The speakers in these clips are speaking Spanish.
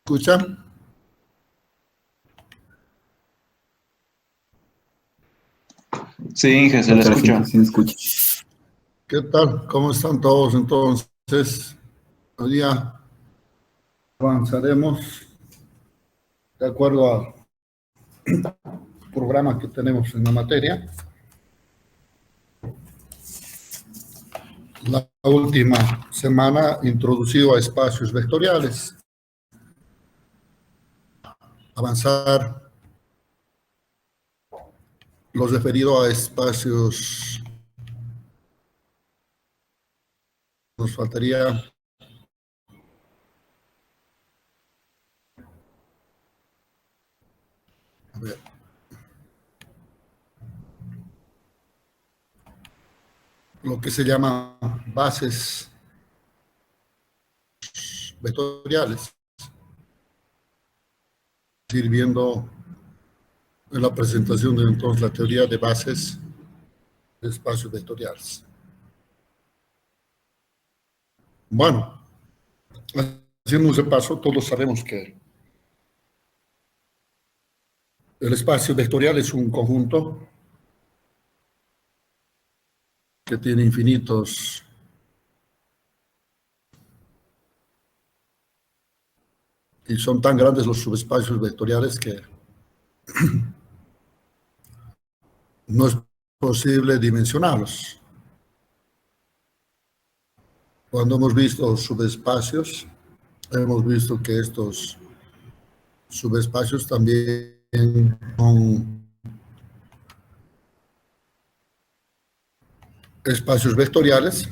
¿Escuchan? Sí, Inge, se le escucha. Sí, escucha. ¿Qué tal? ¿Cómo están todos? Entonces, hoy día avanzaremos de acuerdo al programa que tenemos en la materia. La última semana introducido a espacios vectoriales. Avanzar los referido a espacios. Nos faltaría a ver. Lo que se llama bases vectoriales. Ir viendo en la presentación de entonces la teoría de bases de espacios vectoriales. Bueno, haciendo un repaso, todos sabemos que el espacio vectorial es un conjunto que tiene infinitos y son tan grandes los subespacios vectoriales que no es posible dimensionarlos. Cuando hemos visto subespacios, hemos visto que estos subespacios también son espacios vectoriales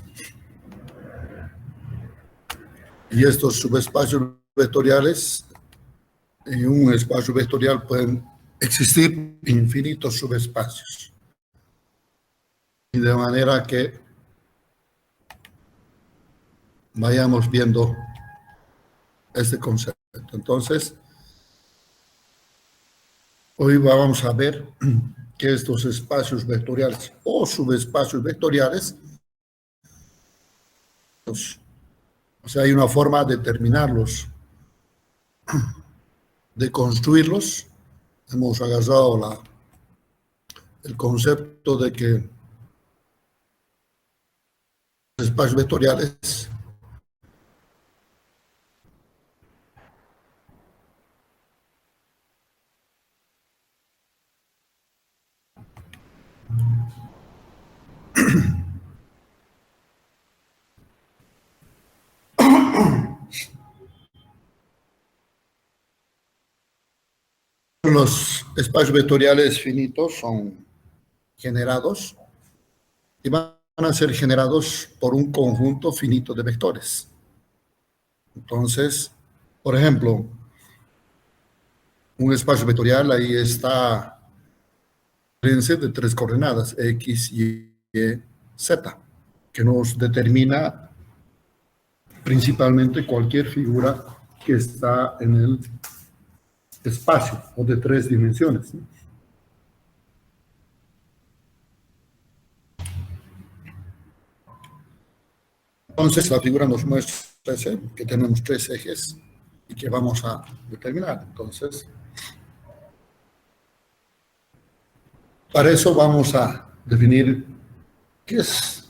y estos subespacios vectoriales, en un espacio vectorial pueden existir infinitos subespacios. Y de manera que vayamos viendo este concepto. Entonces, hoy vamos a ver que estos espacios vectoriales o subespacios vectoriales, o sea, hay una forma de determinarlos, de construirlos. Hemos agarrado el concepto de que los espacios vectoriales finitos son generados y van a ser generados por un conjunto finito de vectores. Entonces, por ejemplo, un espacio vectorial, ahí está de tres coordenadas, X, Y, Z, que nos determina principalmente cualquier figura que está en el espacio o de tres dimensiones, ¿no? Entonces, la figura nos muestra que tenemos tres ejes y que vamos a determinar. Entonces, para eso vamos a definir qué es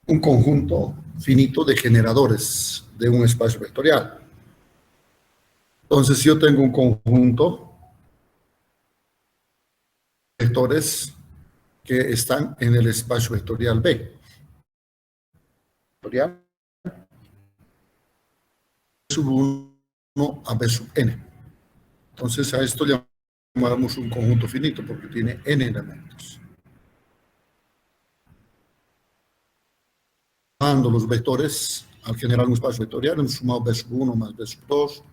un conjunto finito de generadores de un espacio vectorial. Entonces, si yo tengo un conjunto de vectores que están en el espacio vectorial B. Vectorial sub 1 a B sub n. Entonces, a esto llamamos un conjunto finito porque tiene n elementos. Sumando los vectores, al generar un espacio vectorial, hemos sumado B sub 1 más B sub 2.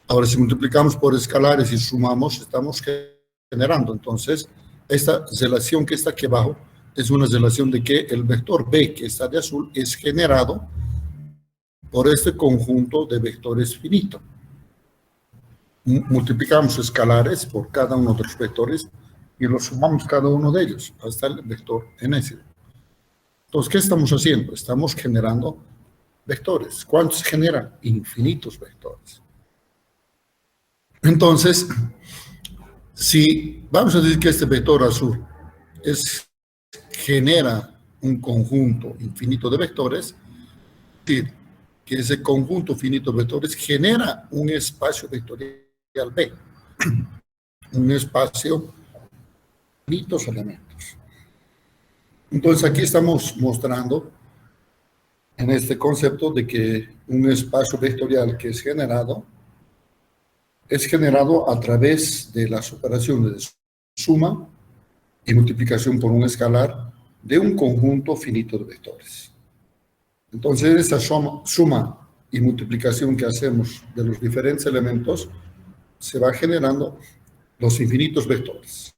Ahora, si multiplicamos por escalares y sumamos, estamos generando. Entonces, esta relación que está aquí abajo es una relación de que el vector B, que está de azul, es generado por este conjunto de vectores finito. Multiplicamos escalares por cada uno de los vectores y los sumamos cada uno de ellos hasta el vector n0. Entonces, ¿qué estamos haciendo? Estamos generando vectores. ¿Cuántos generan? Infinitos vectores. Entonces, si vamos a decir que este vector azul genera un conjunto infinito de vectores, es decir, que ese conjunto finito de vectores genera un espacio vectorial B, un espacio finitos elementos. Entonces aquí estamos mostrando en este concepto de que un espacio vectorial que es generado a través de las operaciones de suma y multiplicación por un escalar de un conjunto finito de vectores. Entonces, esta suma y multiplicación que hacemos de los diferentes elementos se va generando los infinitos vectores.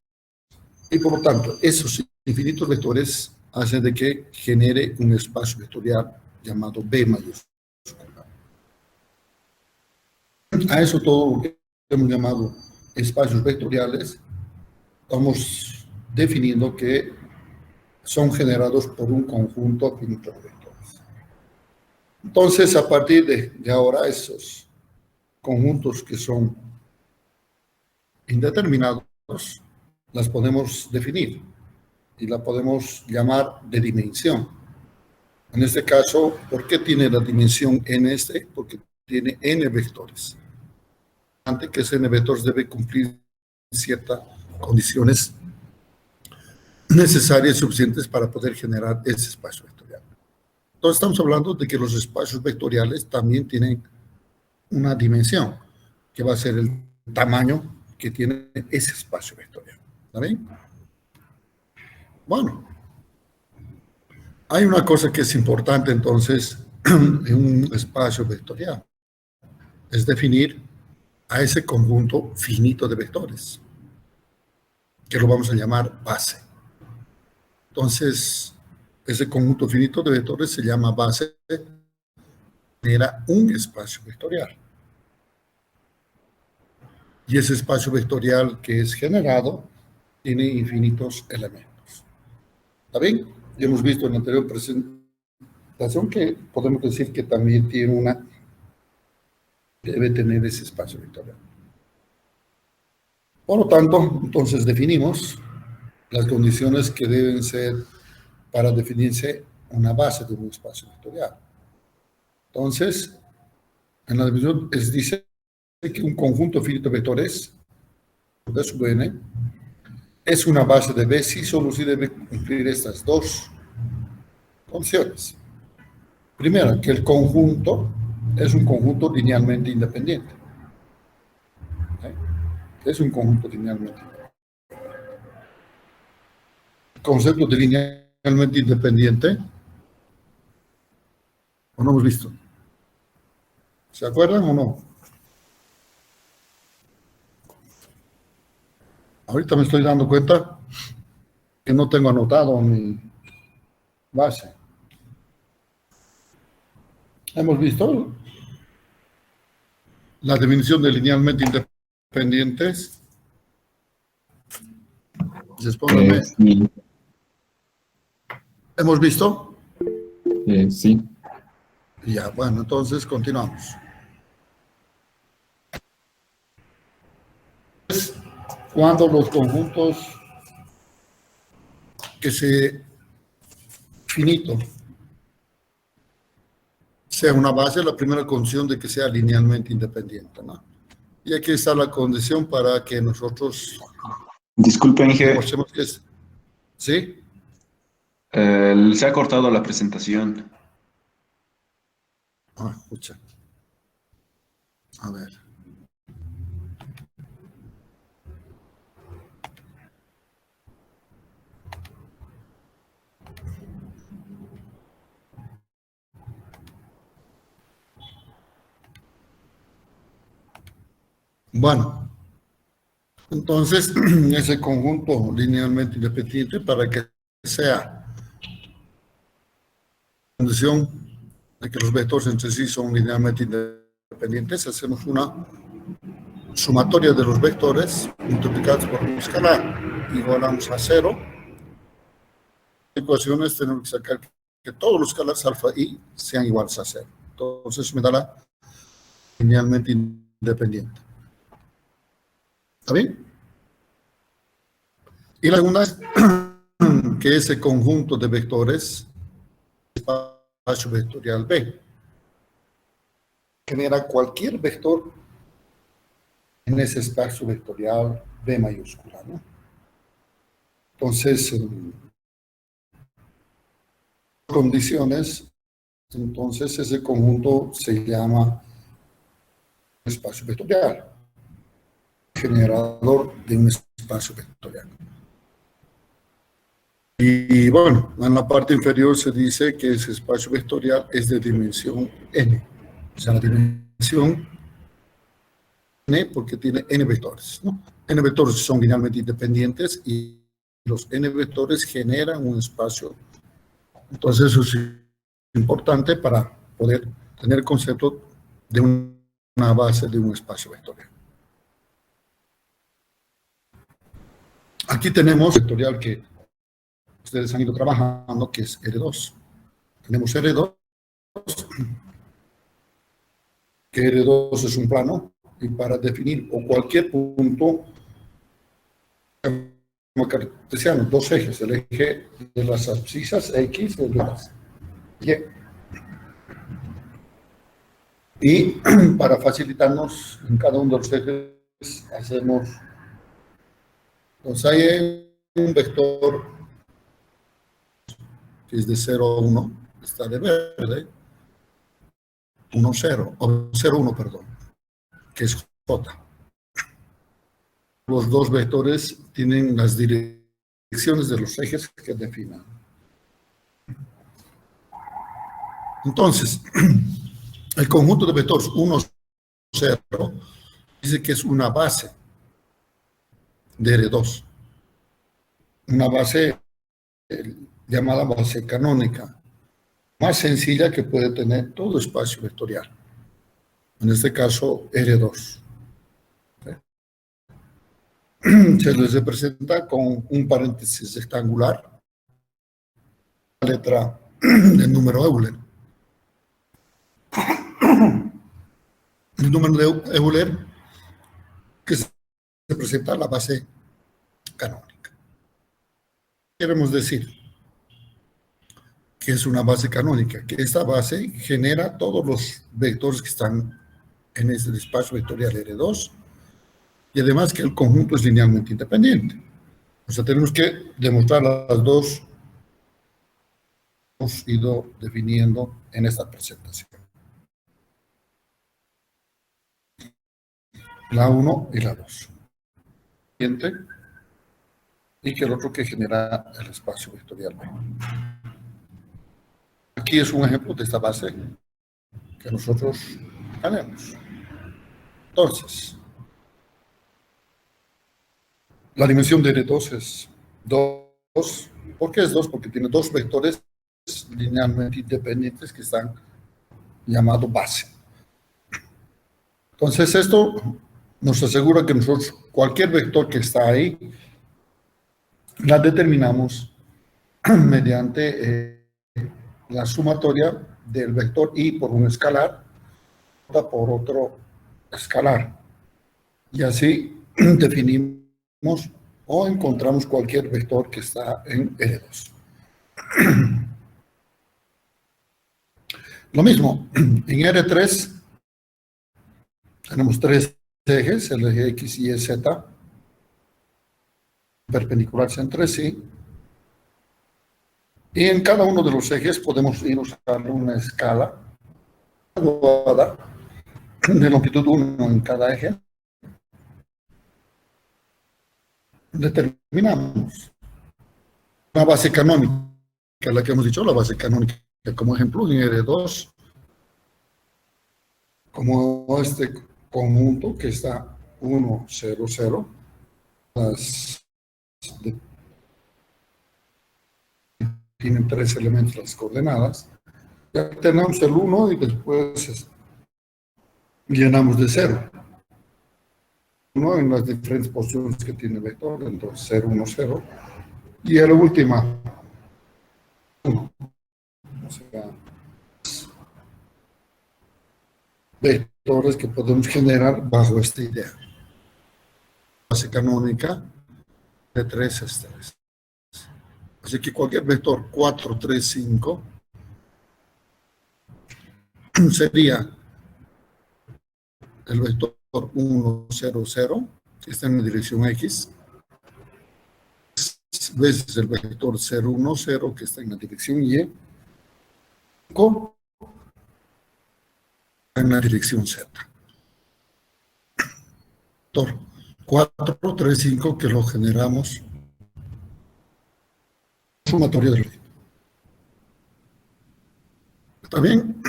Y por lo tanto, esos infinitos vectores hacen de que genere un espacio vectorial llamado B mayúscula. A eso todo lo que hemos llamado espacios vectoriales, estamos definiendo que son generados por un conjunto finito de vectores. Entonces, a partir de ahora, esos conjuntos que son indeterminados, las podemos definir y la podemos llamar de dimensión. En este caso, ¿por qué tiene la dimensión n este? Porque tiene n vectores. Antes que ese n vectores debe cumplir ciertas condiciones necesarias y suficientes para poder generar ese espacio vectorial. Entonces estamos hablando de que los espacios vectoriales también tienen una dimensión, que va a ser el tamaño que tiene ese espacio vectorial. ¿Está bien? Bueno, hay una cosa que es importante entonces en un espacio vectorial, es definir a ese conjunto finito de vectores, que lo vamos a llamar base. Entonces, ese conjunto finito de vectores se llama base, genera un espacio vectorial. Y ese espacio vectorial que es generado tiene infinitos elementos. ¿Está bien? Ya hemos visto en la anterior presentación que podemos decir que también tiene debe tener ese espacio vectorial. Por lo tanto, entonces definimos las condiciones que deben ser para definirse una base de un espacio vectorial. Entonces, en la definición dice que un conjunto finito de vectores de sub n es una base de B si solo si debe cumplir estas dos condiciones. Primero, que el conjunto es un conjunto linealmente independiente. Es un conjunto linealmente independiente. El concepto de linealmente independiente, ¿o no hemos visto? ¿Se acuerdan o no? Ahorita me estoy dando cuenta que no tengo anotado mi base. Hemos visto la definición de linealmente independientes. Respóndame. Sí. ¿Hemos visto? Sí. Ya, bueno, entonces continuamos. Cuando los conjuntos que se finito sea una base, la primera condición de que sea linealmente independiente, ¿no? Y aquí está la condición para que nosotros Disculpe, Inge, demostremos que es. ¿Sí? se ha cortado la presentación. Ah, escucha. A ver. Bueno, entonces ese conjunto linealmente independiente, para que sea condición de que los vectores entre sí son linealmente independientes, hacemos una sumatoria de los vectores multiplicados por un escalar, igualamos a 0. Ecuaciones tenemos que sacar que todos los escalares alfa i sean iguales a 0. Entonces me da la linealmente independiente. ¿Está bien? Y la segunda es que ese conjunto de vectores, espacio vectorial B, genera cualquier vector en ese espacio vectorial B mayúscula, ¿no? Entonces, condiciones, entonces ese conjunto se llama espacio vectorial, generador de un espacio vectorial. Y bueno, en la parte inferior se dice que ese espacio vectorial es de dimensión n. O sea, la dimensión n porque tiene n vectores, ¿no? N vectores son linealmente independientes y los n vectores generan un espacio. Entonces eso es importante para poder tener el concepto de una base de un espacio vectorial. Aquí tenemos el vectorial que ustedes han ido trabajando, que es R2. Tenemos R2, que R2 es un plano, y para definir o cualquier punto cartesiano, dos ejes, el eje de las abscisas X y el de las Y. Y para facilitarnos en cada uno de los ejes hacemos, pues hay un vector que es de 0 a 1, está de verde, 1, 0, o 0, 1, perdón, que es J. Los dos vectores tienen las direcciones de los ejes que definan. Entonces, el conjunto de vectores 1, 0 dice que es una base de R2. Una base llamada base canónica, más sencilla que puede tener todo espacio vectorial. En este caso, R2. Se les representa con un paréntesis rectangular, la letra del número Euler. El número de Euler que se representa la base canónica. Queremos decir que es una base canónica, que esta base genera todos los vectores que están en ese espacio vectorial R2 y además que el conjunto es linealmente independiente. O sea, tenemos que demostrar las dos que hemos ido definiendo en esta presentación. La 1 y la 2. Y que el otro que genera el espacio vectorial B. Aquí es un ejemplo de esta base que nosotros tenemos. Entonces, la dimensión de R2 es 2. ¿Por qué es 2? Porque tiene dos vectores linealmente independientes que están llamados base. Entonces, esto nos asegura que nosotros, cualquier vector que está ahí, la determinamos mediante la sumatoria del vector i por un escalar por otro escalar. Y así definimos o encontramos cualquier vector que está en R2. Lo mismo, en R3 tenemos tres ejes, el eje X, Y, Z, perpendiculares entre sí. Y en cada uno de los ejes podemos ir usando una escala graduada de longitud 1 en cada eje. Determinamos una base canónica, la que hemos dicho, la base canónica, como ejemplo en R2, como este conjunto que está 1, 0, 0, tienen tres elementos las coordenadas, ya tenemos el 1 y después llenamos de 0. 1 en las diferentes posiciones que tiene el vector, entonces 0, 1, 0, y la última 1. O sea, vectores que podemos generar bajo esta idea. base canónica de 3 es 3. Así que cualquier vector 4, 3, 5 sería el vector 1, 0, 0, que está en la dirección X, veces el vector 0, 1, 0, que está en la dirección Y, en la dirección Z. Vector 4, 3, 5, que lo generamos sumatoria de ley. ¿Está bien?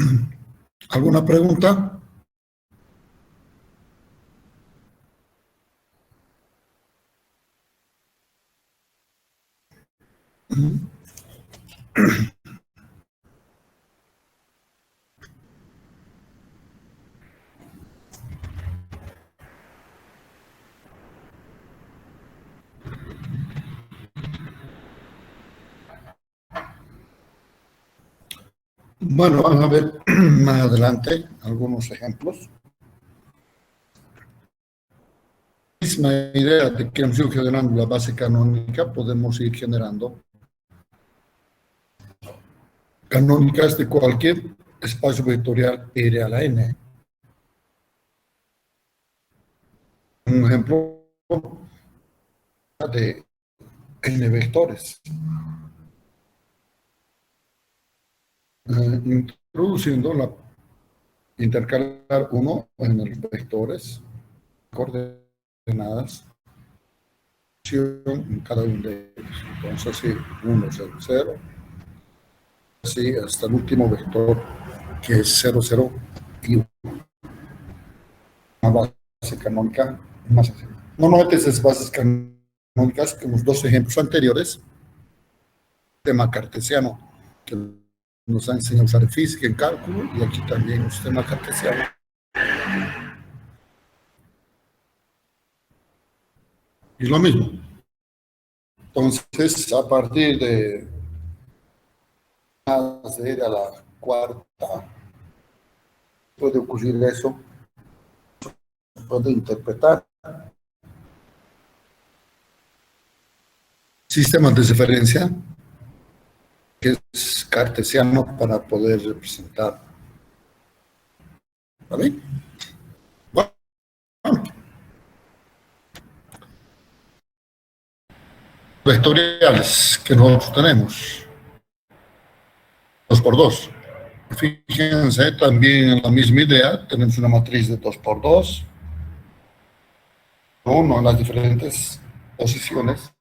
¿Alguna pregunta? Bueno, van a ver más adelante algunos ejemplos. Misma idea de que hemos ido generando la base canónica, podemos ir generando canónicas de cualquier espacio vectorial R a la N. Un ejemplo de N vectores. Introduciendo la intercalar 1 en los vectores, coordenadas, en cada uno de ellos. Entonces, sí, 1, 0, 0, así hasta el último vector, que es 0, 0 y 1. Una base canónica más sencilla. Normalmente esas bases canónicas, como los dos ejemplos anteriores, tema cartesiano, que nos ha enseñado a usar en física, en cálculo, y aquí también un sistema cartesiano. Y lo mismo. Entonces, a partir de ir a la cuarta, puede ocurrir eso, puede interpretar sistemas de referencia, que es cartesiano, para poder representar. ¿Vale? Bueno. Vectoriales que nosotros tenemos. 2 por 2. Fíjense, también en la misma idea, tenemos una matriz de 2 por 2. Uno en las diferentes posiciones.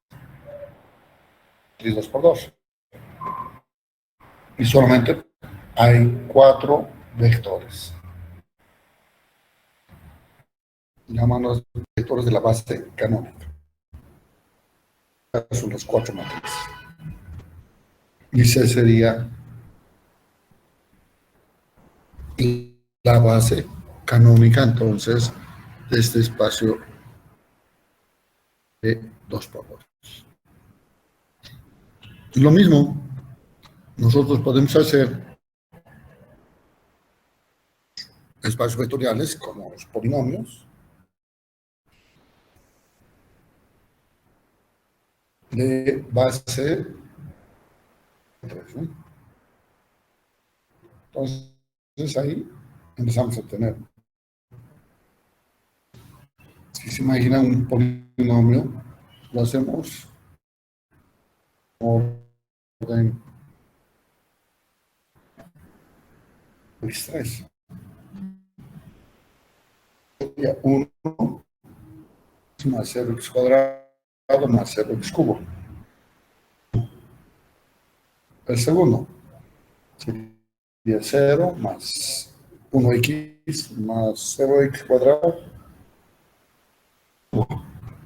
Matriz 2 por 2. Y solamente hay 4 vectores. Llamamos los vectores de la base canónica. Son las 4 matrices. Y C sería la base canónica, entonces, de este espacio de 2 por 2. Lo mismo, nosotros podemos hacer espacios vectoriales como los polinomios de base 3, ¿no? Entonces ahí empezamos a tener, si se imagina un polinomio, lo hacemos por orden 3. 1 más 0x cuadrado más 0x cubo. El segundo sería 0 más 1x más 0x cuadrado.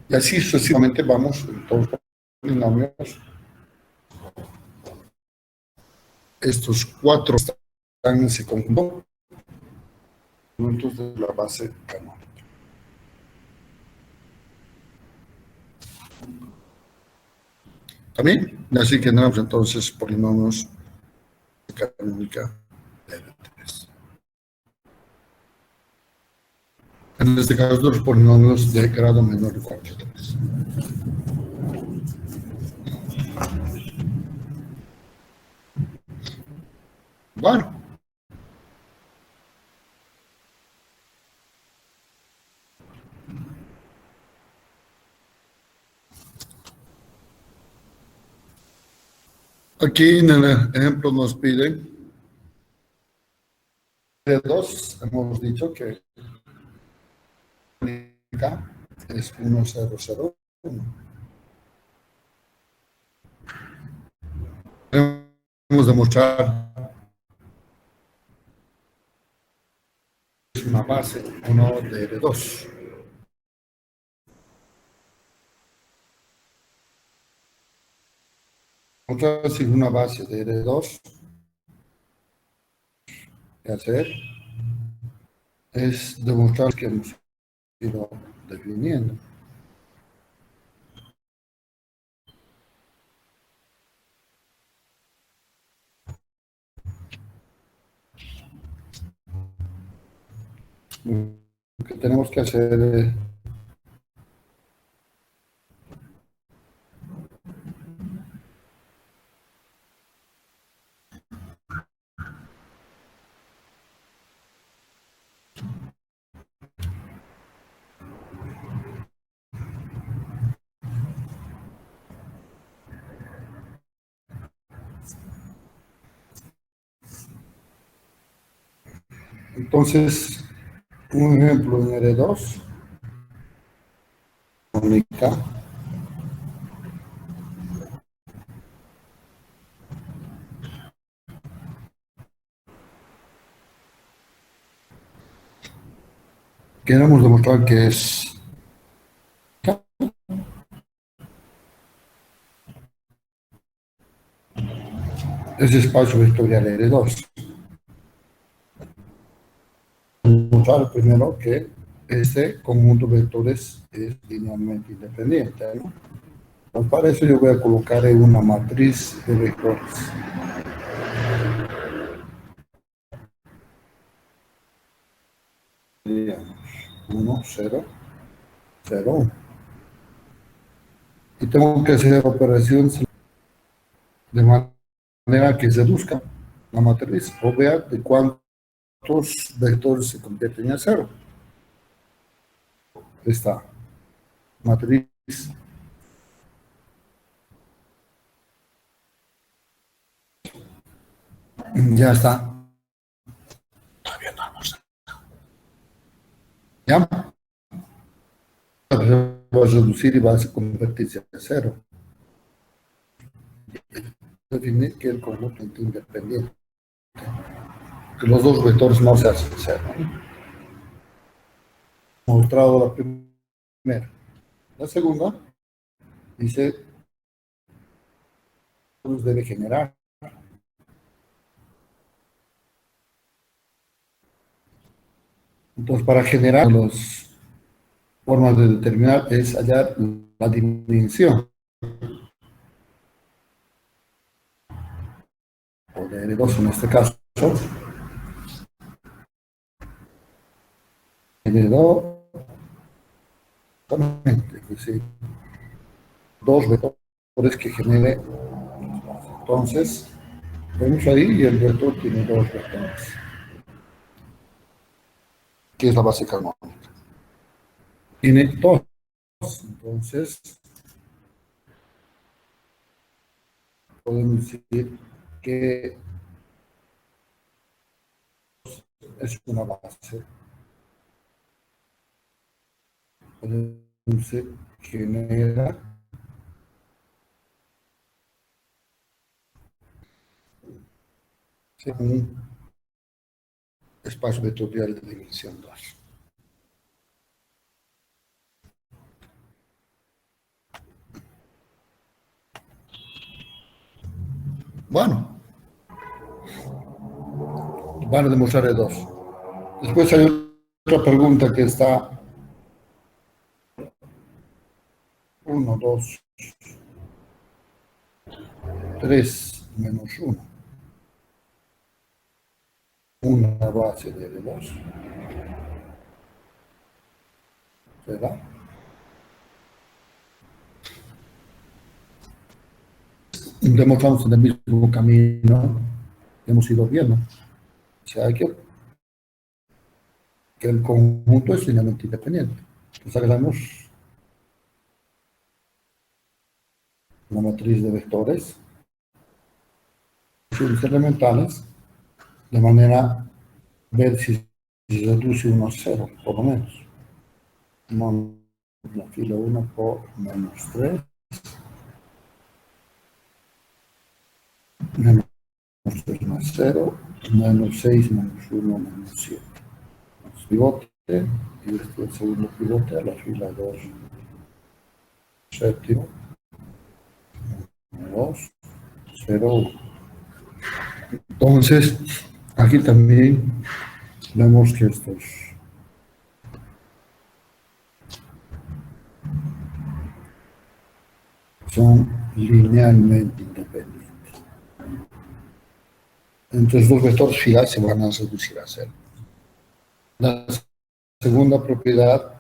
Y así sucesivamente vamos en todos los polinomios. Estos 4 están en ese conjunto de la base canónica. También, así generamos entonces polinomios de canónica de 3. En este caso, los polinomios de grado menor de 43. Bueno. Aquí en el ejemplo nos piden de 2, hemos dicho que es 1001. Debemos demostrar que es una base 1 de R2. Entonces, si una base de R2, que hacer es demostrar que hemos ido definiendo. Lo que tenemos que hacer es entonces un ejemplo en R2, única, queremos demostrar que es ese espacio vectorial R2. Demostrar primero que este conjunto de vectores es linealmente independiente, ¿no? Pues para eso yo voy a colocar en una matriz de vectores. Digamos, 1, 0, 0, 1. Y tengo que hacer operaciones de manera que seduzca la matriz o vea de cuántos vectores se convierten en 0. Esta matriz ya está. ¿Ya? Va a reducir y va a convertirse a 0. Definir que el conjunto es independiente. Que los dos vectores no se hacen 0. Mostrado la primera. La segunda dice debe generar. Entonces, para generar las formas de determinar es hallar la dimensión o de R2 en este caso. R2 exactamente, es decir, dos vectores que genere. Entonces, vemos ahí y el vector tiene dos vectores, que es la base canónica. Tiene dos. Entonces, podemos decir que es una base. Entonces, genera un espacio vectorial de dimensión 2. Bueno, van a demostrar el 2. Después hay otra pregunta que está 1, 2, 3 menos 1. Una base de 2. ¿Verdad? Demostramos en el mismo camino que hemos ido viendo. O sea, que el conjunto es linealmente independiente. Entonces hagamos una matriz de vectores elementales de manera a ver si se reduce uno a cero, por lo menos. La fila 1 por menos 3, menos 3 más 0, menos 6, menos 1, menos 7. Pivote, y este es el segundo pivote a la fila 2, séptimo, 2, 0, 1. Entonces, aquí también vemos que estos son linealmente independientes. Entonces, los vectores fila se van a reducir a cero. La segunda propiedad,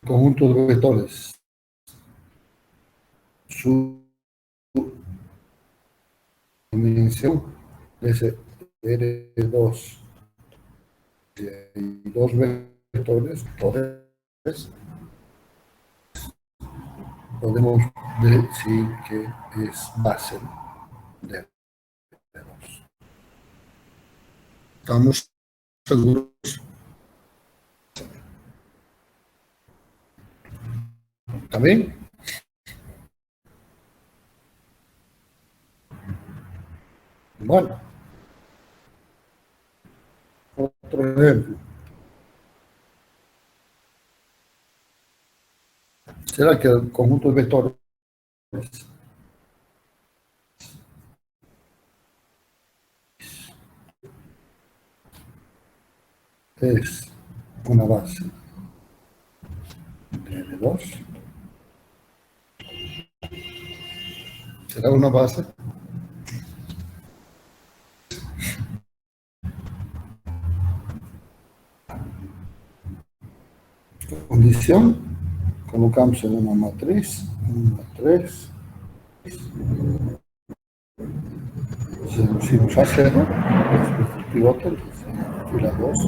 conjunto de vectores, su dimensión es R2 y dos vectores, podemos decir que es base de R2. ¿Estamos seguros? ¿Está bien? Bueno, otro ejemplo. ¿Será que el conjunto de vectores es una base de R2? ¿Será una base? Condición, colocamos en una matriz, 3, reducimos a 0, después del pivote, fila 2,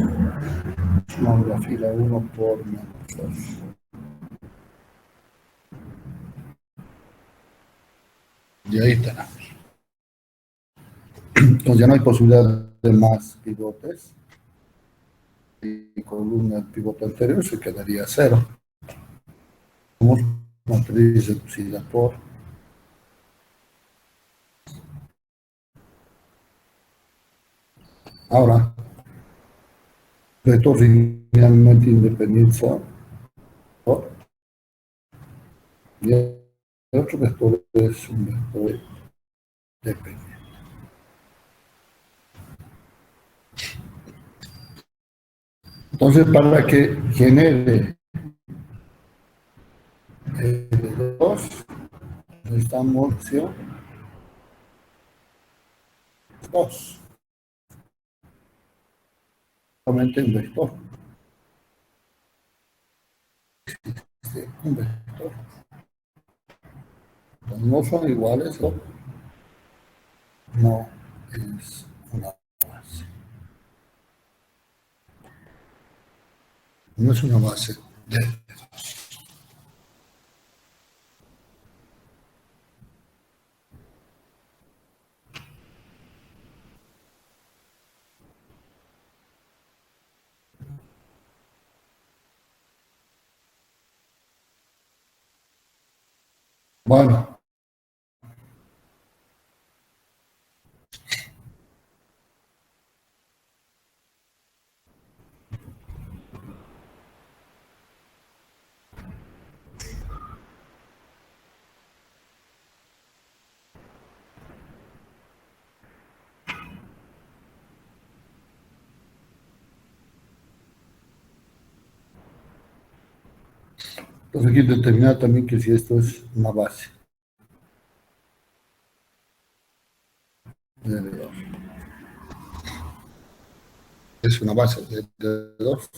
sumamos la fila 1 por menos 2. Y ahí tenemos. Entonces ya no hay posibilidad de más pivotes. Y columna del pivote anterior se quedaría 0. Tenemos matriz reducida por ahora vector linealmente independiente por, y el otro vector es un vector dependiente. Entonces, para que genere L2, necesitamos opción 2, solamente un vector. Un vector. Entonces, no son iguales, no es una base. No es una base de L2. Bueno, entonces hay que determinar también que si esto es una base de L2. Es una base de L2.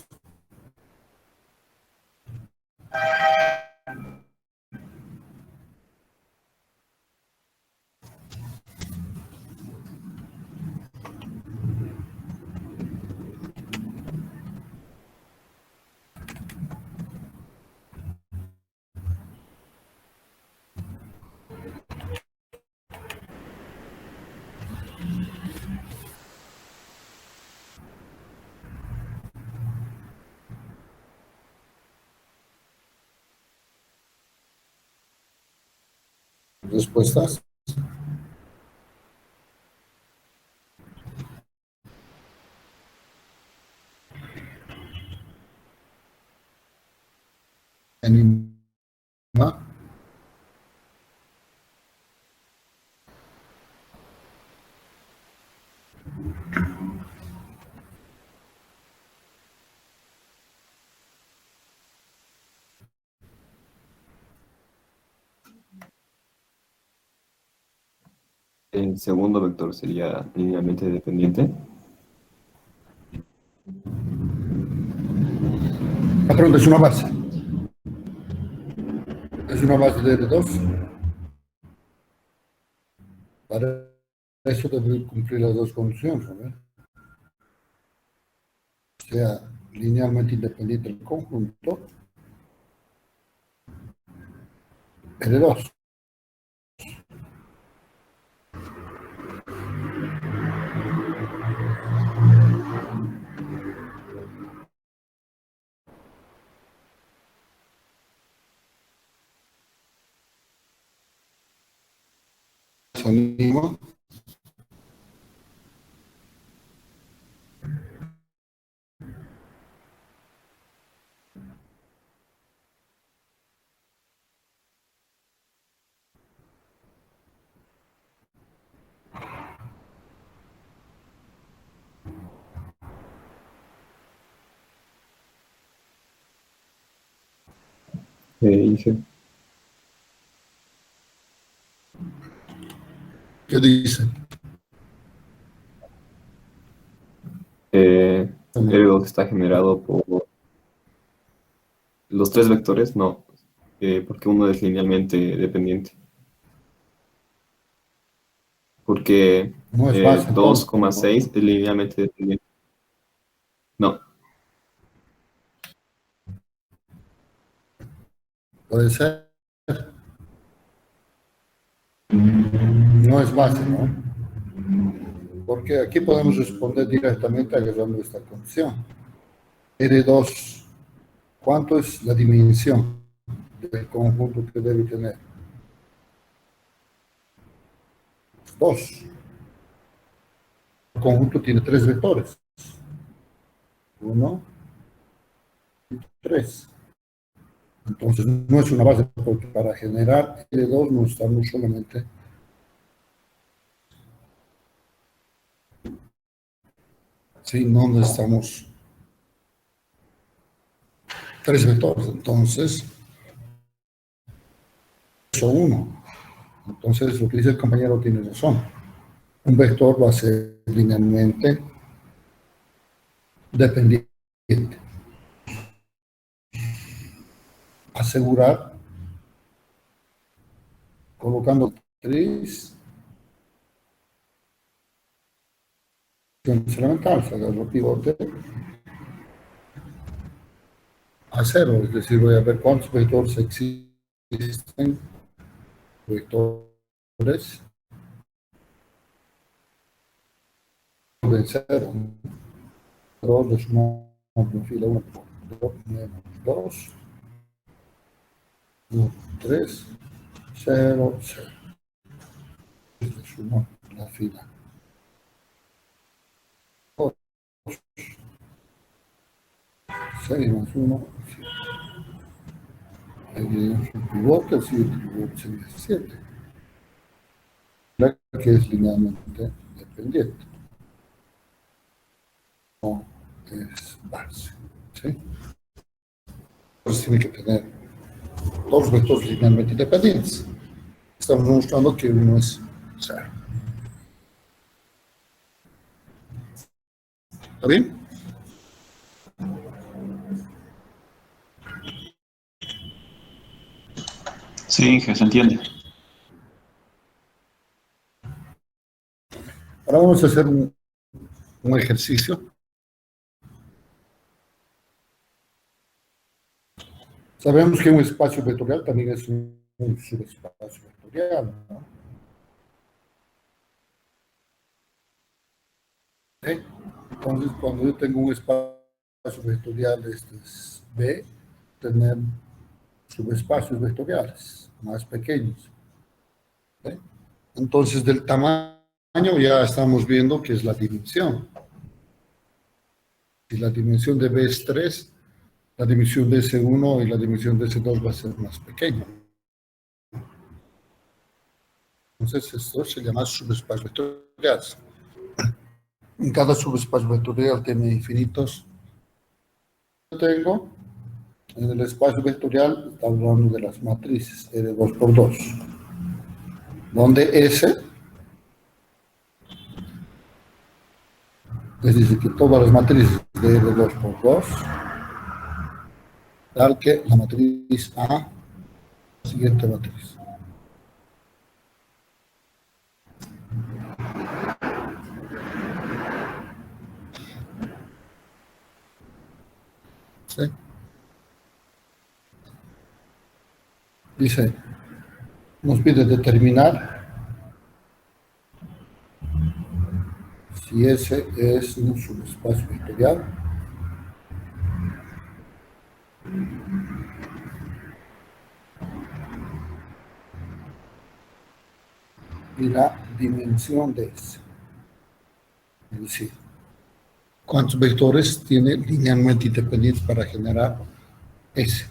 respuestas. ¿Anima? El segundo vector sería linealmente dependiente. La pregunta es una base. Es una base de R2. Para eso debe cumplir las dos condiciones, ¿no? Sea linealmente independiente el conjunto, R2. ¿Se anima? Hice. ¿Qué dice? R2 está generado por los tres vectores, no, porque uno es linealmente dependiente. Porque No es base, entonces. 2,6 es linealmente dependiente. No, Puede ser. No es base, ¿no? Porque aquí podemos responder directamente agarrando esta condición. R2, ¿cuánto es la dimensión del conjunto que debe tener? 2. El conjunto tiene tres vectores. 1, 3. Entonces no es una base, porque para generar R2 no estamos solamente. Sí, no necesitamos tres vectores. Entonces, eso uno. Entonces, lo que dice el compañero tiene razón. Un vector va a ser linealmente dependiente. Asegurar, colocando 3 elemental, se agarra el pivote a 0, es decir, voy a ver cuántos vectores existen, vectores de 0, 2 de sumamos en fila 1 por 2, 1, 3, 0, 0. Le sumo la fila 2, 6 más 1, 7. Ahí viene un pivote, el siguiente pivote sería 7. Que es linealmente dependiente. No es base. ¿Sí? Entonces tiene que tener dos vectores linealmente independientes. Estamos mostrando que uno es 0. ¿Está bien? Sí, Inge, se entiende. Ahora vamos a hacer un ejercicio. Sabemos que un espacio vectorial también es un subespacio vectorial, ¿no? ¿Sí? Entonces, cuando yo tengo un espacio vectorial, este es B, tener subespacios vectoriales más pequeños. ¿eh? Entonces, del tamaño ya estamos viendo que es la dimensión. Si la dimensión de B es 3, la dimensión de S1 y la dimensión de S2 va a ser más pequeña. Entonces, esto se llama subespacio vectorial. En cada subespacio vectorial tiene infinitos. Tengo en el espacio vectorial, estamos hablando de las matrices de 2 por 2, donde S, es decir, que todas las matrices de 2 por 2, tal que la matriz A, la siguiente matriz. ¿Sí? Dice, nos pide determinar si S es un subespacio vectorial y la dimensión de S. Es decir, cuántos vectores tiene linealmente independientes para generar S.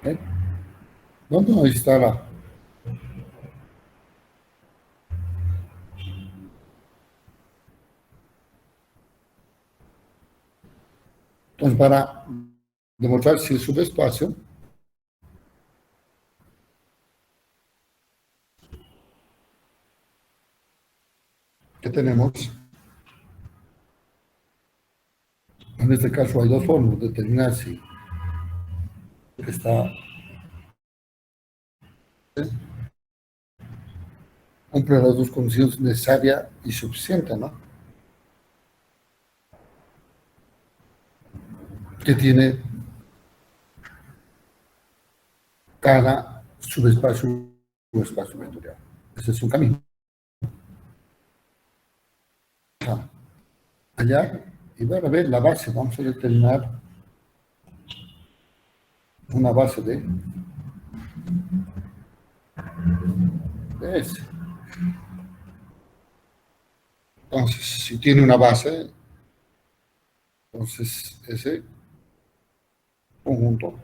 ¿Eh? ¿Dónde está la? Entonces, para demostrar si es subespacio, ¿qué tenemos? En este caso hay dos formas de determinar si está cumple las dos condiciones necesarias y suficientes, ¿no? Que tiene cada subespacio o espacio vectorial. Ese es un camino. Allá, y bueno, a ver la base, vamos a determinar una base de S. Entonces, si tiene una base, entonces ese conjunto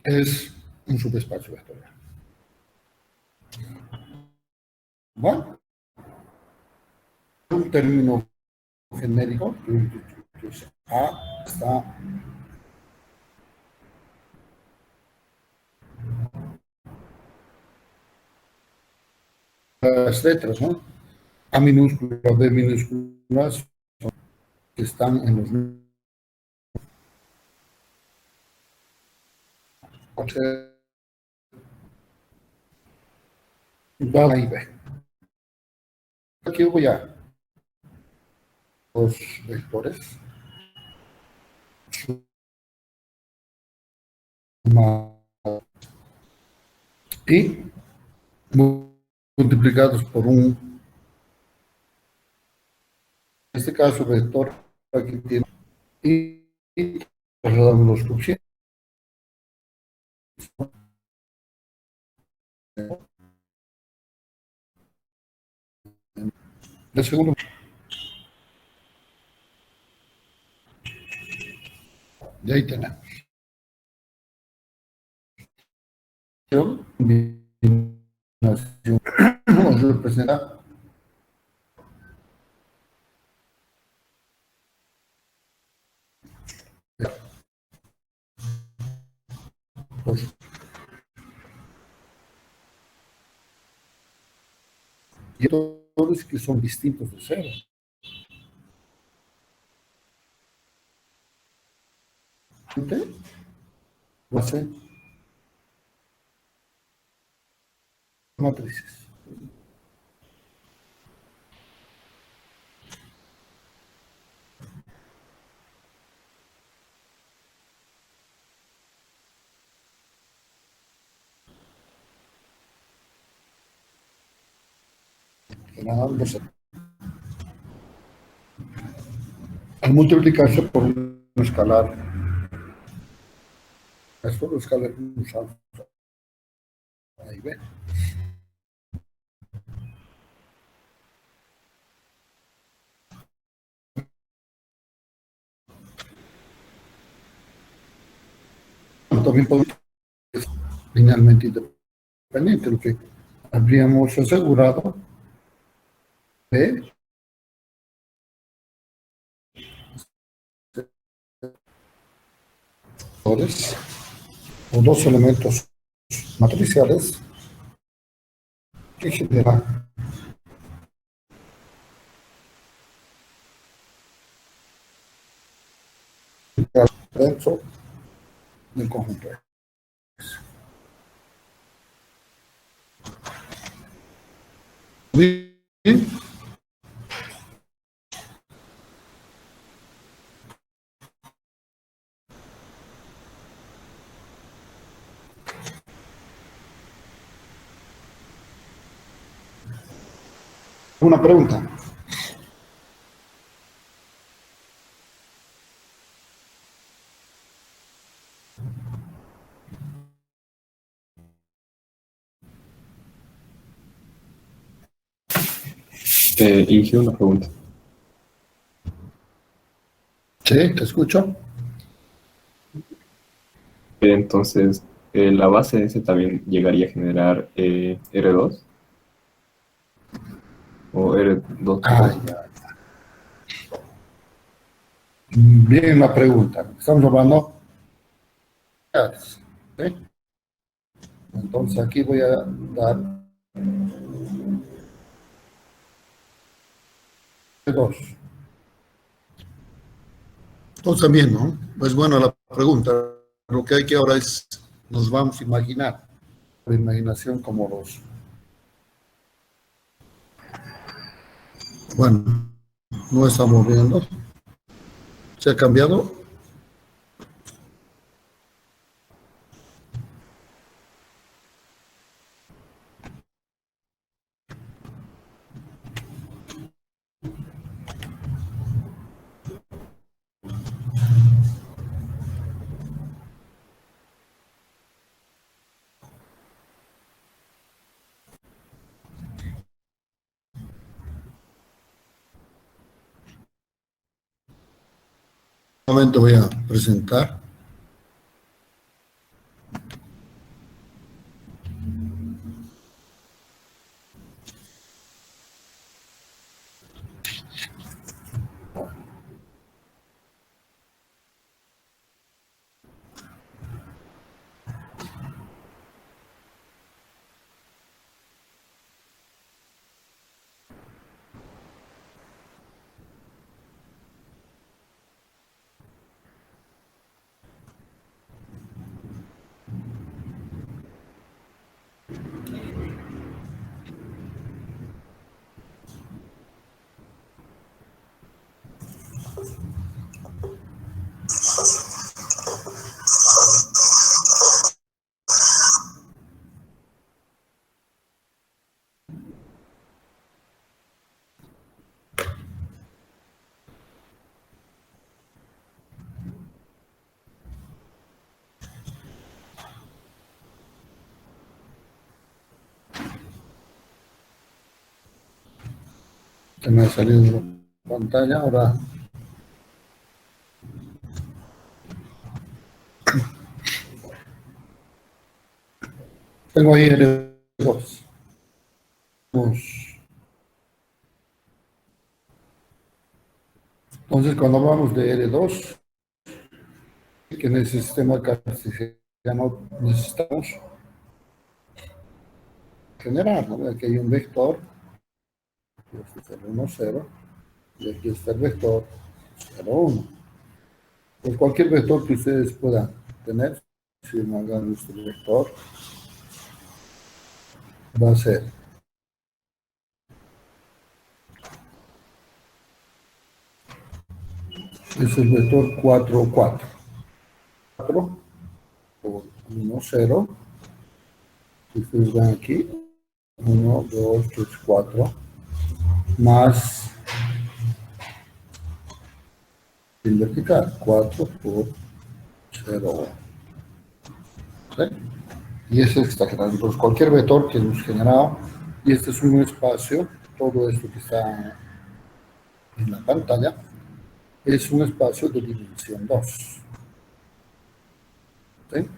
es un subespacio vectorial. Bueno, un término genérico, que es A está las letras, ¿no? A minúscula, B minúscula, que están en los A y B. Aquí voy a los vectores y multiplicados por un, en este caso, vector aquí tiene y trasladamos los coeficientes. El segundo, y ahí tenemos. Nos representa los vectores que son distintos de cero. Base matrices. Al multiplicarse por un escalar Es solo escalar luz alfa. Ahí ve. También podemos linealmente independiente, lo que habríamos asegurado de o dos elementos matriciales que generan dentro del conjunto. Bien. Una pregunta. Inge, una pregunta. Sí, te escucho. Entonces, la base ese también llegaría a generar R2 o R2. Ah, ya. Bien la pregunta. Estamos hablando. ¿Sí? Entonces aquí voy a dar dos. Entonces también, ¿no? Pues bueno, la pregunta, lo que hay que ahora es, nos vamos a imaginar, la imaginación como los, bueno, no estamos viendo, se ha cambiado. Un momento voy a presentar. Que me ha salido la pantalla, ahora tengo ahí R2. Entonces, cuando hablamos de R2, que en el sistema cartesiano necesitamos generar, ¿no? Aquí hay un vector, este es el 1, 0, y aquí está el vector 0, 1. Pues cualquier vector que ustedes puedan tener, si me hagan nuestro vector, va a ser es el vector 4, 4. 4 por 1, 0. Si ustedes ven aquí, 1, 2, 3, 4, más el vertical, 4 por 0, 1. ¿sí? Y ese está generado. Entonces, cualquier vector que hemos generado, y este es un espacio, todo esto que está en la pantalla, es un espacio de dimensión 2. ¿Sí?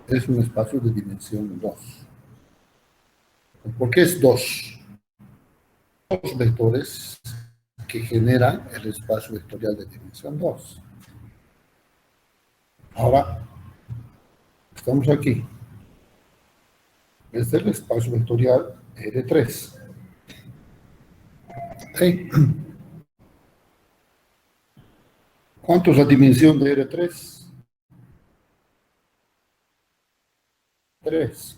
Es un espacio de dimensión 2. ¿Por qué es 2? Dos vectores que generan el espacio vectorial de dimensión 2. Ahora, estamos aquí. Este es el espacio vectorial R3. ¿Sí? ¿Cuánto es la dimensión de R3? 3.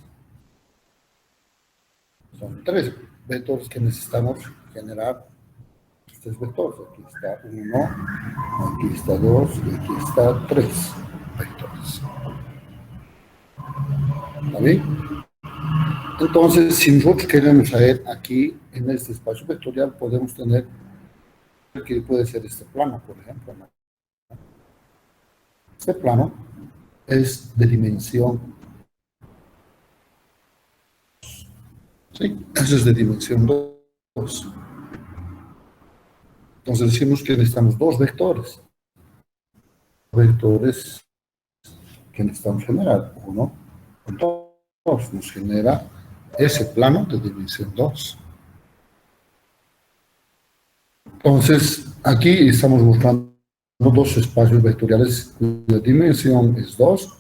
Son 3 vectores que necesitamos generar. Estos vectores. Aquí está 1, aquí está 2 y aquí está 3 vectores. ¿Está bien? Entonces, si nosotros queremos saber aquí en este espacio vectorial, podemos tener que puede ser este plano, por ejemplo, ¿no? Este plano es de dimensión, ¿sí? Ese es de dimensión 2. Entonces decimos que necesitamos dos vectores. Vectores que necesitamos generar. Uno, dos, nos genera ese plano de dimensión 2. Entonces, aquí estamos buscando dos espacios vectoriales cuya dimensión es 2.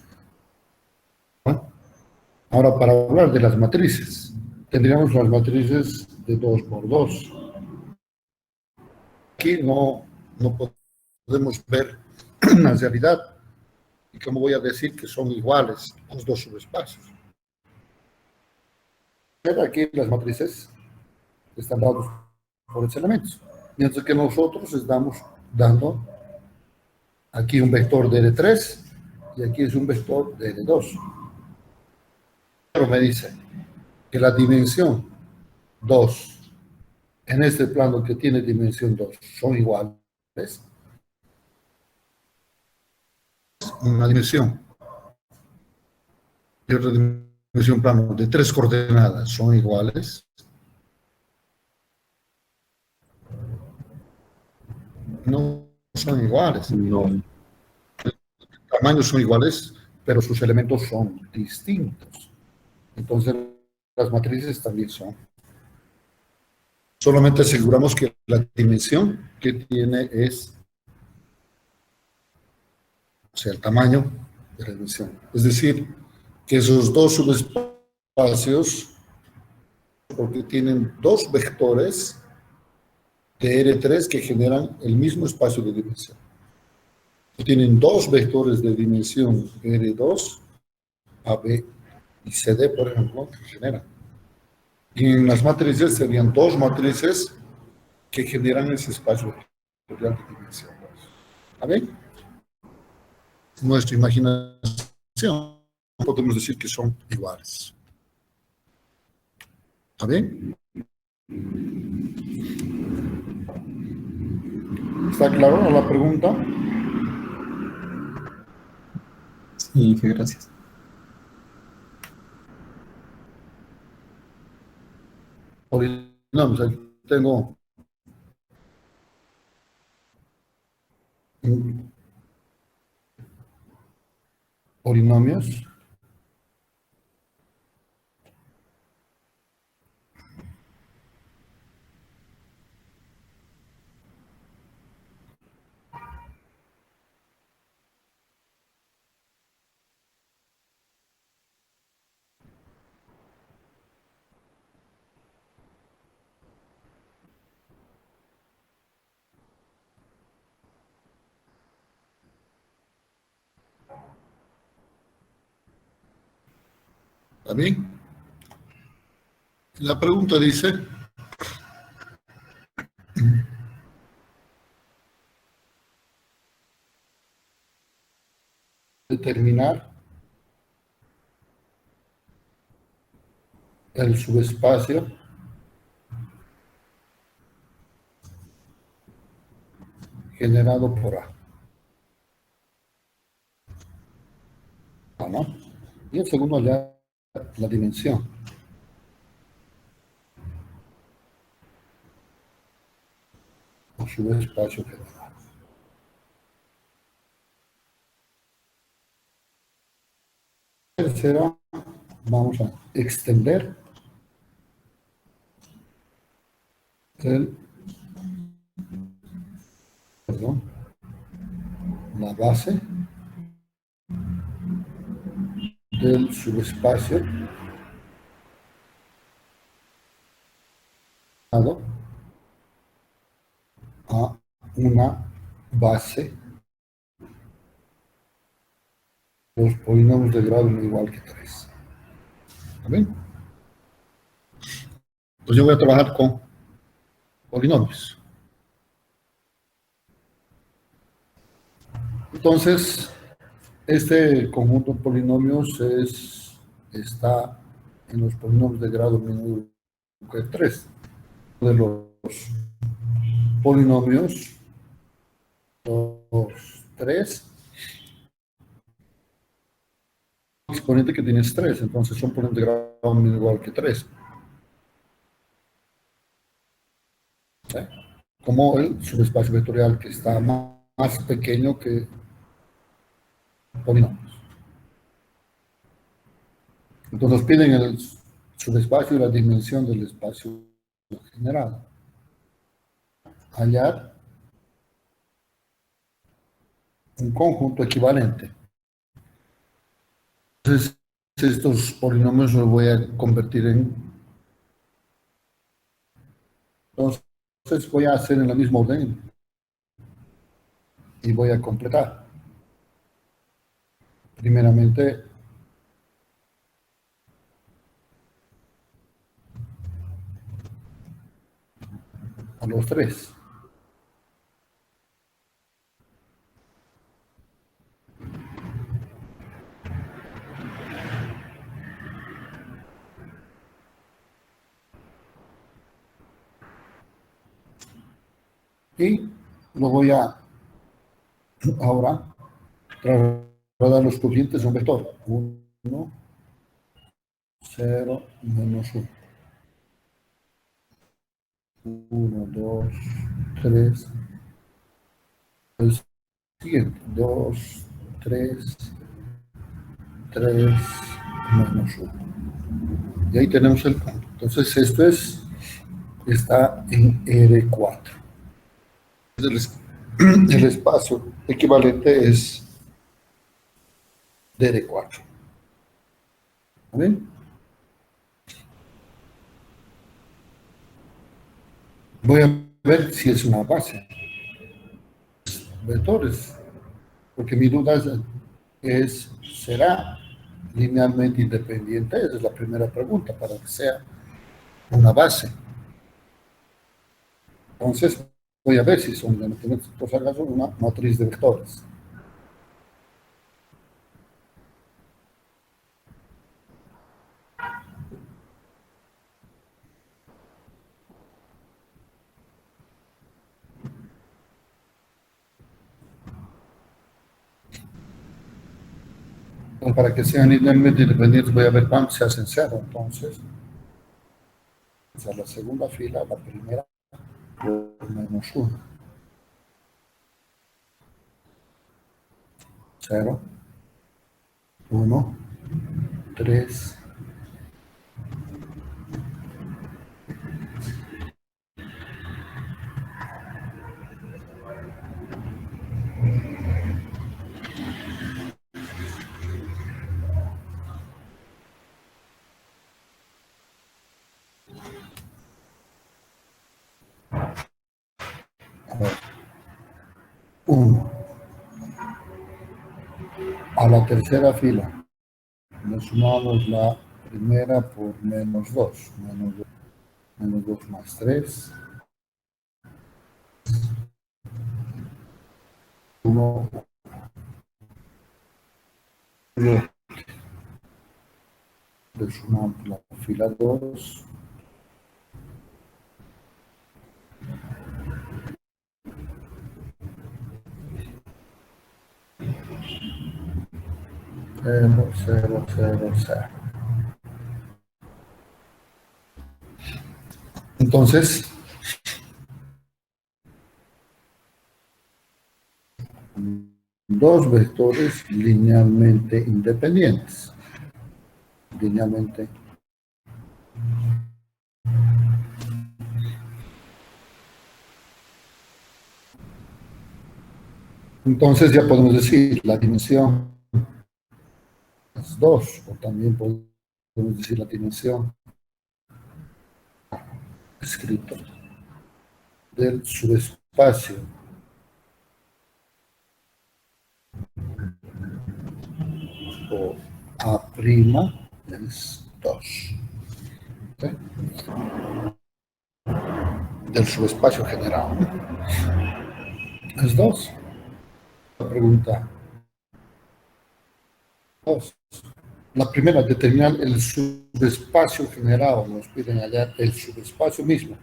Ahora, para hablar de las matrices, tendríamos las matrices de 2 por 2. Aquí no podemos ver una realidad. ¿Y cómo voy a decir que son iguales los dos subespacios? Aquí las matrices están dados por estos elementos, mientras que nosotros estamos dando aquí un vector de R3 y aquí es un vector de R2. Pero me dice que la dimensión 2 en este plano que tiene dimensión 2 son iguales. Una dimensión y otra dimensión plano de 3 coordenadas son iguales. No son iguales. No, Tamaños son iguales, pero sus elementos son distintos. Entonces, las matrices también son. Solamente aseguramos que la dimensión que tiene es, o sea, el tamaño de la dimensión. Es decir, que esos dos subespacios, porque tienen dos vectores de R3 que generan el mismo espacio de dimensión. Tienen dos vectores de dimensión R2, AB y CD, por ejemplo, que generan. Y en las matrices serían dos matrices que generan ese espacio vectorial de dimensión 2. ¿Está bien? Nuestra imaginación podemos decir que son iguales. ¿Está bien? ¿Está claro la pregunta? sí, que gracias. Polinomios, aquí tengo polinomios. ¿Está bien? La pregunta dice, determinar el subespacio generado por A. ¿No? Y el segundo hallar la dimensión. O subespacio general. Tercera, vamos a extender la base del subespacio a una base de los polinomios de grado no igual que 3. ¿Está bien? Entonces yo voy a trabajar con polinomios. Entonces, este conjunto de polinomios está en los polinomios de grado menor que 3. De los polinomios, los 3, exponente que tienes 3, entonces son polinomios de grado menor igual que 3. ¿Sí? Como el subespacio vectorial que está más pequeño que polinomios. Entonces nos piden el subespacio y la dimensión del espacio general. Hallar un conjunto equivalente. Entonces, estos polinomios los voy a convertir en... Entonces voy a hacer en la misma orden y voy a completar. Primeramente, a los 3. Y lo voy a ahora trasladar los cocientes a un vector. 1, 0, menos 1. 1, 2, 3. El siguiente. 2, 3, 3, menos 1. Y ahí tenemos el punto. Entonces esto está en R4. El espacio equivalente es de R4. ¿Ven? Voy a ver si es una base. Vectores. Porque mi duda ¿será linealmente independiente? Esa es la primera pregunta para que sea una base. Entonces, voy a ver si son independientes. Por si acaso, una matriz de vectores. Entonces, para que sean linealmente independientes, voy a ver cuántos se hacen cero. Entonces, o sea, la segunda fila, la primera, por menos 1. 0, 1, 3, 1. A la tercera fila, le sumamos la primera por menos 2. Menos 2 más 3. 1. Le sumamos la fila 2. 0, 0, 0, 0. Entonces, dos vectores linealmente independientes. Linealmente. Entonces ya podemos decir la dimensión es 2, o también podemos decir la dimensión escrito del subespacio o A' es 2. ¿Okay? Del subespacio general es 2. La pregunta 2. La primera, determinar el subespacio general. Nos piden hallar el subespacio mismo.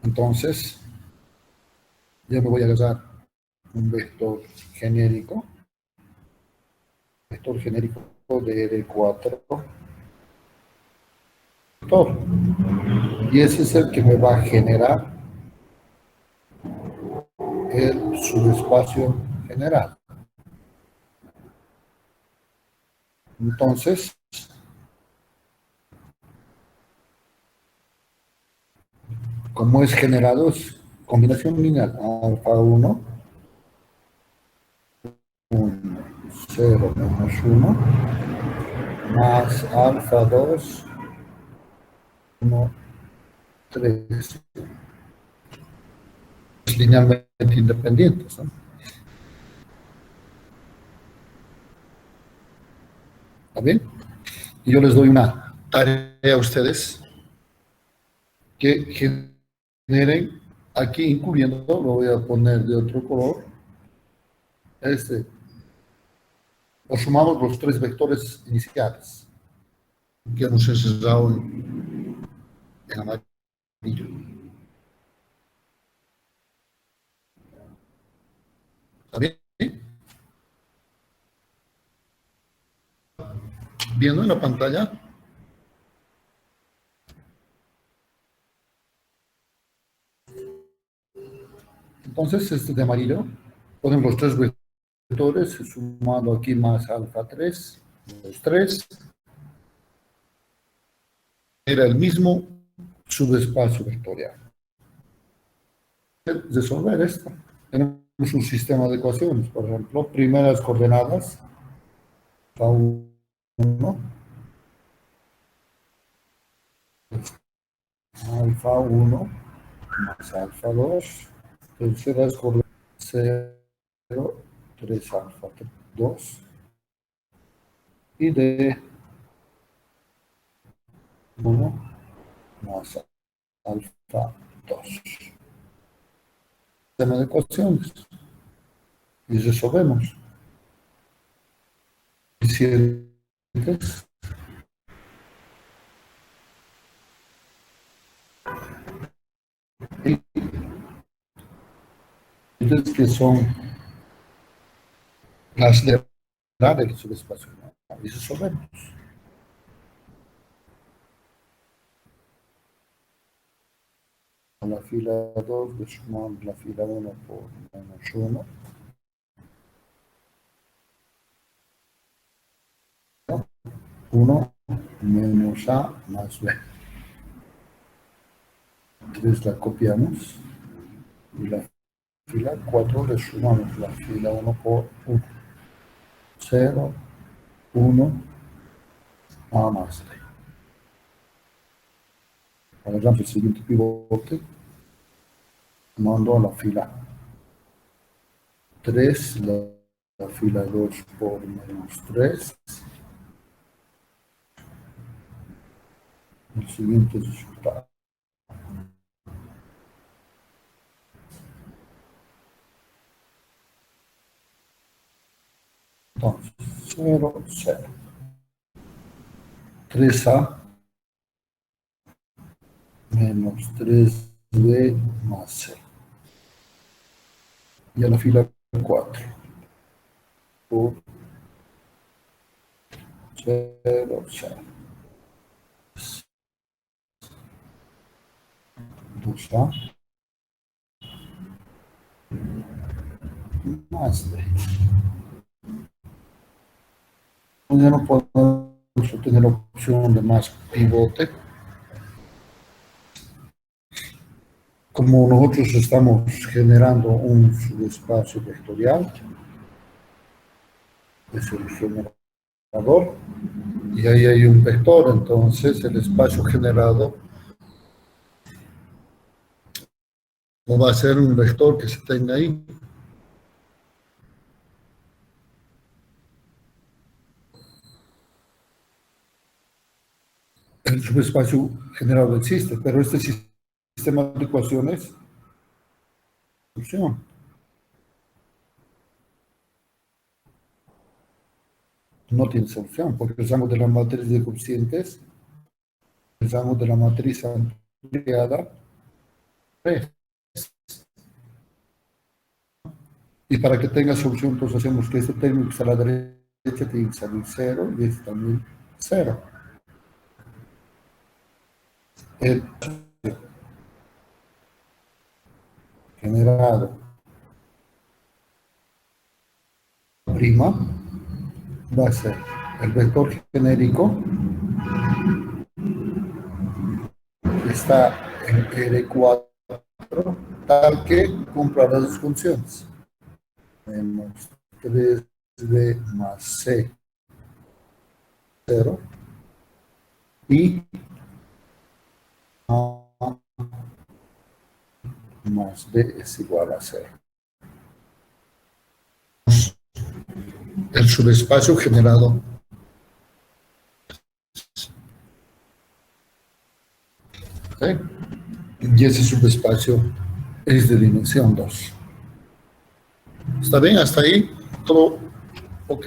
Entonces, yo me voy a agarrar un vector genérico de R4 vector. Y ese es el que me va a generar el subespacio general. Entonces, como es generado, es combinación lineal alfa 1, 0 menos 1, más alfa 2, 1, 3. Linealmente independientes, ¿no? ¿Está bien? Y yo les doy una tarea a ustedes que generen, aquí incluyendo, lo voy a poner de otro color, o sumamos los tres vectores iniciales que hemos encerrado en amarillo. ¿Está bien? Viendo en la pantalla. Entonces, este de amarillo, ponemos los tres vectores, sumando aquí más alfa 3, los 3. Era el mismo subespacio vectorial. Resolver esto. Tenemos un sistema de ecuaciones, por ejemplo, primeras coordenadas, alfa 1, alfa 1 más alfa 2, terceras coordenadas 0, 3 alfa 2, y de 1 más alfa 2. Sistema de ecuaciones. Y resolvemos. Coeficientes que son las de del subespacio. Y resolvemos. La fila 2 le sumamos la fila 1 por menos 1. 1 menos A más B. 3 la copiamos y la fila 4 le sumamos la fila 1 por 1. 0, 1, A más B. Agarramos el siguiente pivote, mando a la fila 3, la fila 2 por menos 3. El siguiente resultado. Entonces, 0, 0. 3A menos 3B más C. Y a la fila 4. 0, 0. ¿Está? Más de. Ya no podemos tener la opción de más pivote. Como nosotros estamos generando un subespacio vectorial, es el generador, y ahí hay un vector, entonces el espacio generado no va a ser un vector que se tenga ahí. El subespacio generado existe, pero este sistema de ecuaciones solución. No tiene solución, porque el rango de la matriz de coeficientes, el rango de la matriz ampliada, 3. Y para que tenga solución, entonces hacemos que este término que está a la derecha tiene que salir 0 y este también 0. El generado prima va a ser el vector genérico que está en R4 tal que cumpla las dos funciones. Tenemos 3B más C 0 y A más B es igual a 0. El subespacio generado ¿sí? Y ese subespacio es de dimensión 2. ¿Está bien? ¿Hasta ahí? ¿Todo ok?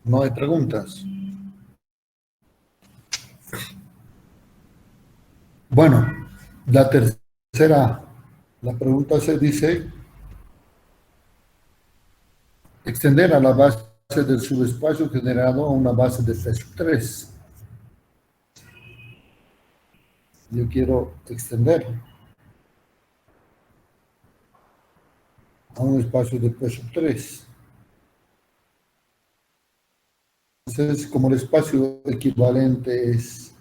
No hay preguntas. Bueno, la tercera, la pregunta se dice, extender a la base del subespacio generado a una base de P sub 3. Yo quiero extender a un espacio de P sub 3. Entonces, como el espacio equivalente es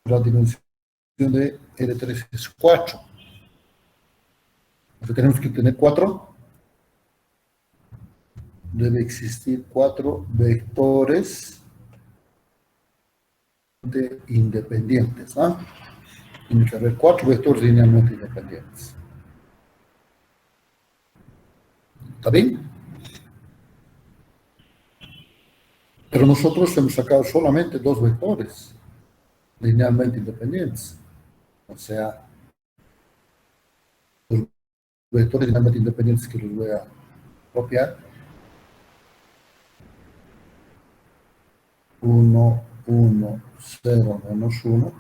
la dimensión de R3 es 4. Entonces tenemos que tener 4. Debe existir 4 vectores independientes, ¿no? Tiene que haber 4 vectores linealmente independientes. ¿Está bien? Pero nosotros hemos sacado solamente 2 vectores linealmente independientes. O sea, los vectores linealmente independientes que los voy a copiar. 1, 1, 0, menos 1.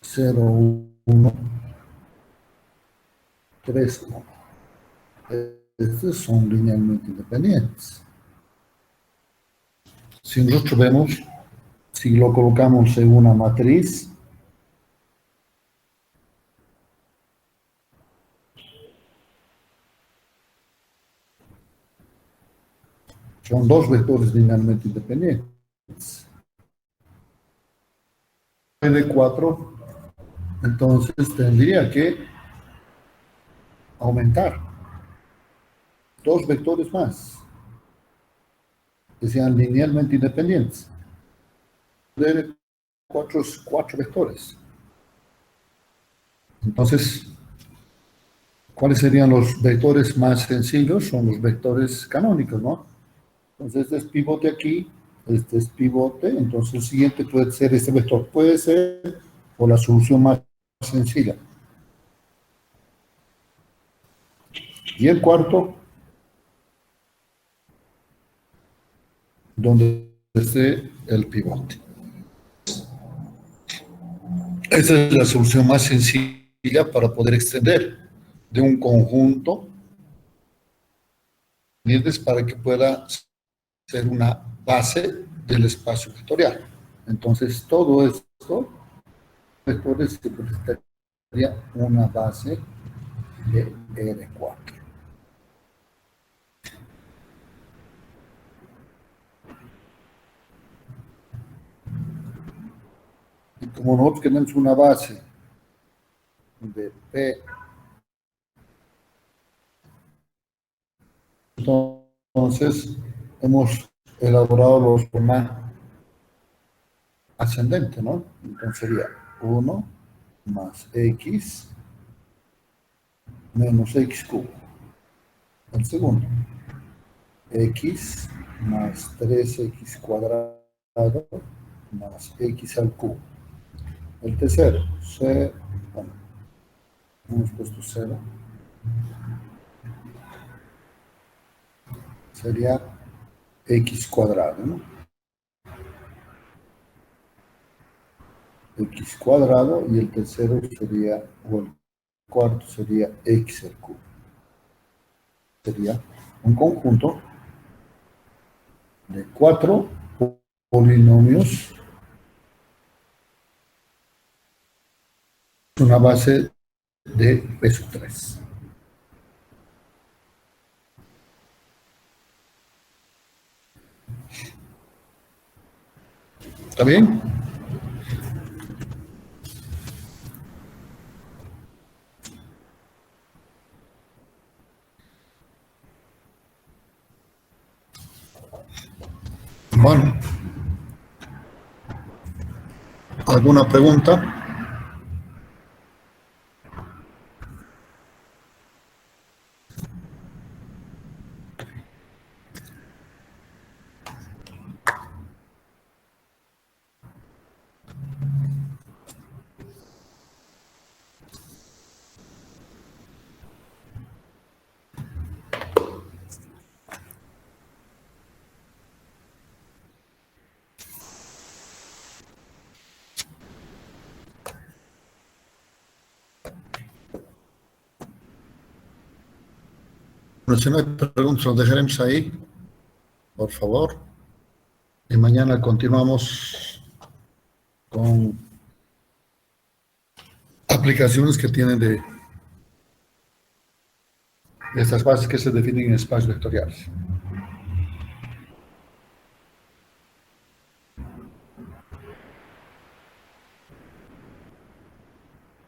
0, 1, 3, 1. Estos son linealmente independientes. Si nosotros vemos, si lo colocamos en una matriz, son 2 vectores linealmente independientes. De 4, entonces tendría que aumentar 2 vectores más. que sean linealmente independientes. De cuatro vectores. Entonces, ¿cuáles serían los vectores más sencillos? Son los vectores canónicos, ¿no? Entonces, este es pivote aquí, este es pivote, entonces el siguiente puede ser este vector. Puede ser o la solución más sencilla. Y el cuarto, donde esté el pivote. Esa es la solución más sencilla para poder extender de un conjunto para que pueda ser una base del espacio vectorial. Entonces, todo esto, vectores, se presentaría una base de R4. Y como nosotros tenemos una base de P, entonces hemos elaborado los formas ascendente, ¿no? Entonces sería 1 más X menos X cubo. El segundo, X más 3X cuadrado más X al cubo. El tercero, C, bueno, hemos puesto 0, sería X cuadrado, ¿no? X cuadrado y el tercero sería, o el cuarto sería X al cubo. Sería un conjunto de 4 polinomios, una base de peso 3. ¿Está bien? Bueno, ¿alguna pregunta? Bueno, si no hay preguntas, lo dejaremos ahí, por favor. Y mañana continuamos con aplicaciones que tienen de estas bases que se definen en espacios vectoriales.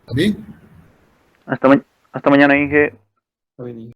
¿Está bien? Hasta mañana, Inge. Está bien.